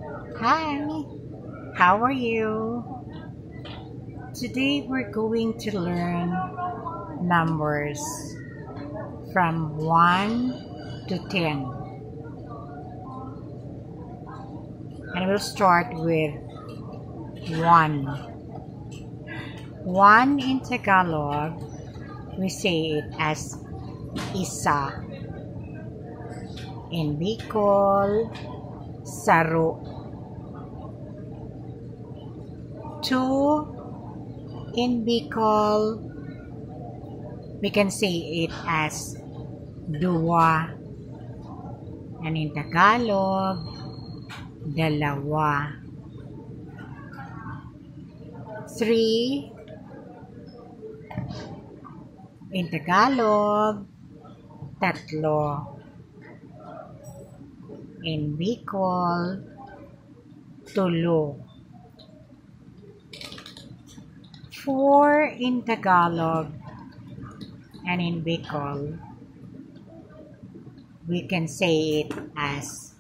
Hi, how are you? Today we're going to learn numbers from 1 to 10. And we'll start with 1. 1 in Tagalog, we say it as isa. In Bikol, saro. 2 in Bicol, we can say it as dua. And in Tagalog, dalawa. 3 in Tagalog, tatlo. In Bicol, tulo. 4 in Tagalog, and in Bicol, we can say it as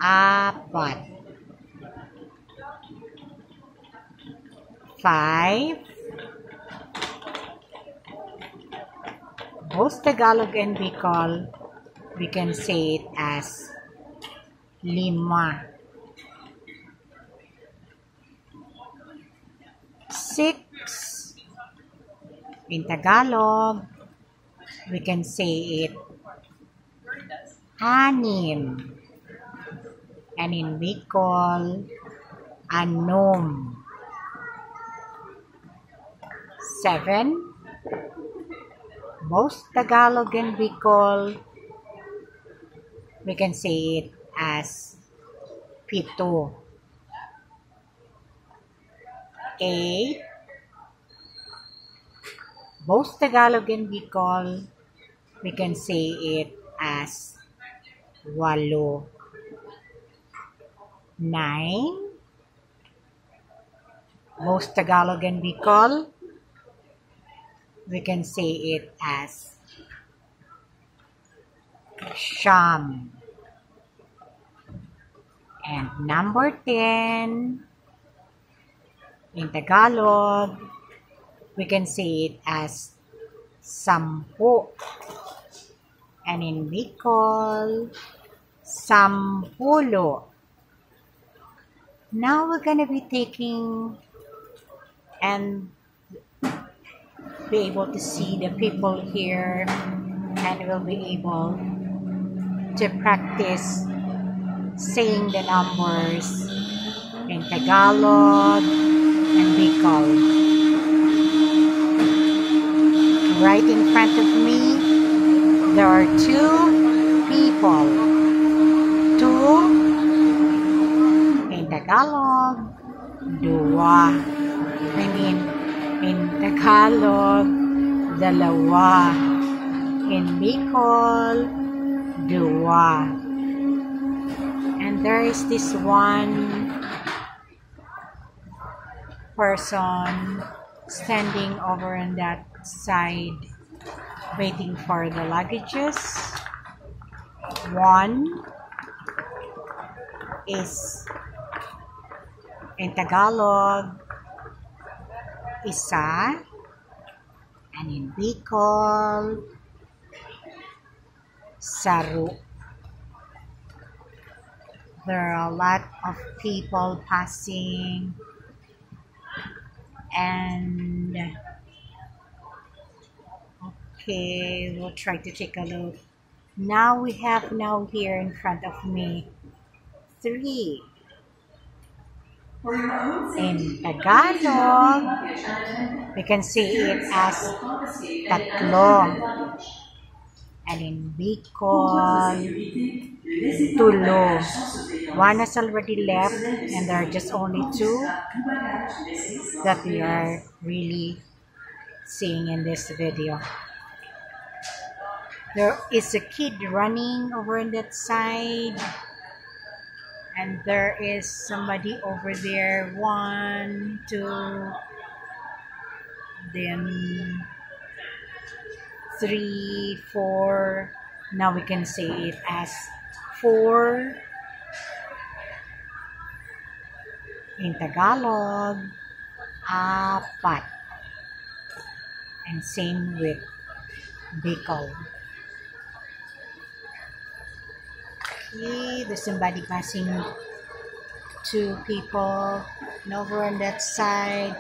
apat. 5, both Tagalog and Bicol, we can say it as lima. 6 in Tagalog, we can say it anim. And in Bicol, anom. 7, both Tagalog and Bicol, we can say it as pito. 8, both Tagalog and Bicol, we can say it as walo. 9, both Tagalog and Bicol, we can say it as siyam. And number 10, in Tagalog, we can say it as sampu. And in Bicol, sampulo. Now we're going to be taking and be able to see the people here, and we'll be able to practice saying the numbers in Tagalog and Bicol. Right in front of me, there are 2 people. 2 in Tagalog, dua. I mean, in Tagalog, dalawa. In Bicol, dua. And there is this one person standing over on that side waiting for the luggages. 1 is in Tagalog, isa, and in Bicol, saro. There are a lot of people passing, and okay, we'll try to take a look. Now we have here in front of me 3 in Tagalog, we can say it as tatlo. And in Bicol, tulo. 1 has already left, and there are just only 2 that we are really seeing in this video. There is a kid running over on that side, and there is somebody over there. 1, 2, then 3, 4. Now we can say it as 4 In Tagalog, apat. And same with Bikol. Okay, there's somebody passing, two people. And over on that side,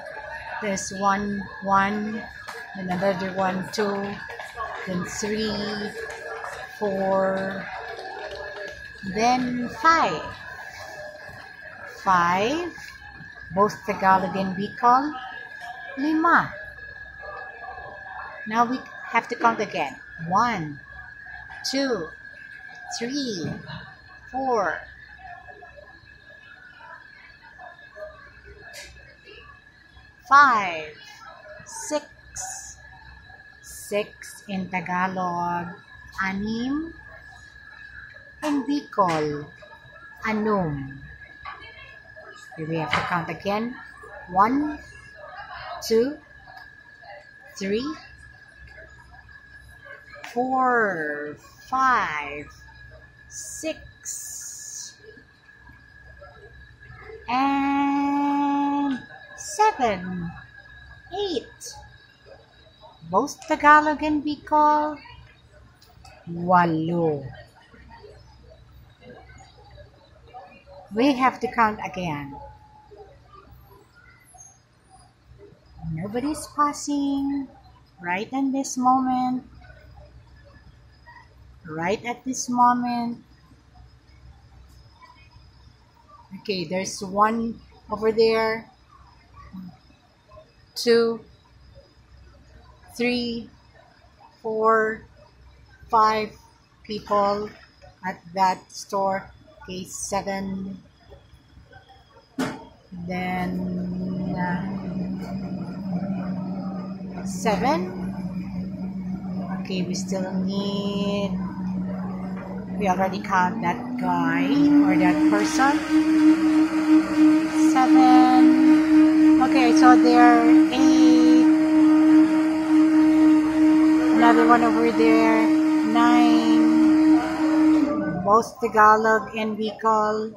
there's one, and another one, two, then three, four, then five. Five, both Tagalog and Bicol. Lima. Now we have to count again. 1, 2, 3, 4, 5, 6. 6 in Tagalog. Anim. In Bicol. Anum. Okay, we have to count again. 1, 2, 3, 4, 5, 6, and 7, 8. Both Tagalog and Bicol. 8. We have to count again. Nobody's passing right in this moment. Right at this moment. Okay, there's one over there. 2, 3, 4, 5 people at that store. Okay, 7. Then 7. Okay, we still need. We already count that guy or that person. 7. Okay, so there 8. Another one over there. 9. Both Tagalog and Bicol.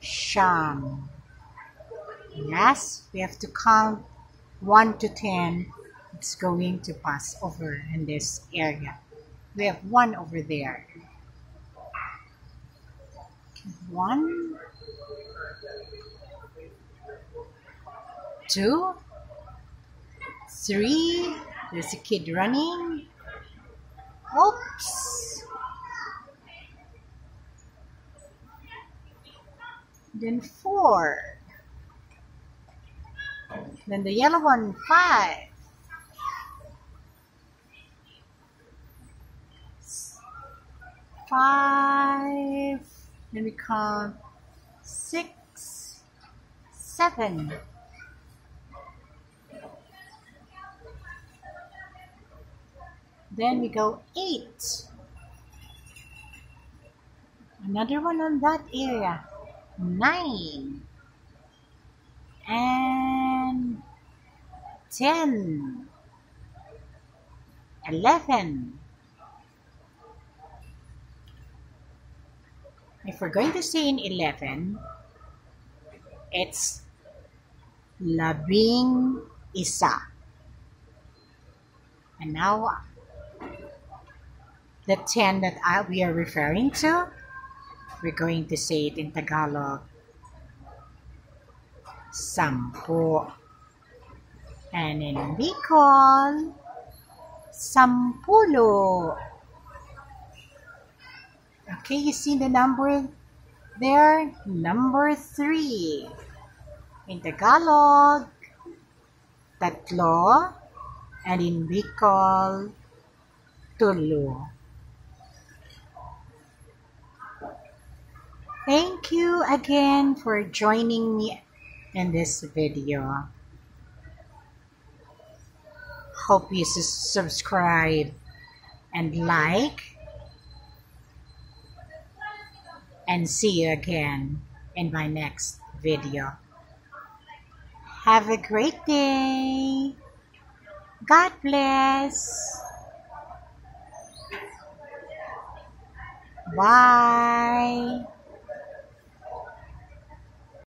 Siyam. Yes, we have to count 1 to 10. It's going to pass over in this area. We have 1 over there. 1, 2, 3. There's a kid running. Oops. Then 4. Then the yellow one, 5. 5. Then we count 6, 7. Then we go 8. Another one on that area. 9. And 10. 11. If we're going to say in 11, it's labing isa. And now, the 10 that we are referring to, we're going to say it in Tagalog. 10. And in Bicol, 10. Okay, you see the number there? Number 3. In Tagalog, 3. And in Bicol, 3. Thank you again for joining me in this video. Hope you subscribe and like. And see you again in my next video. Have a great day. God bless. Bye.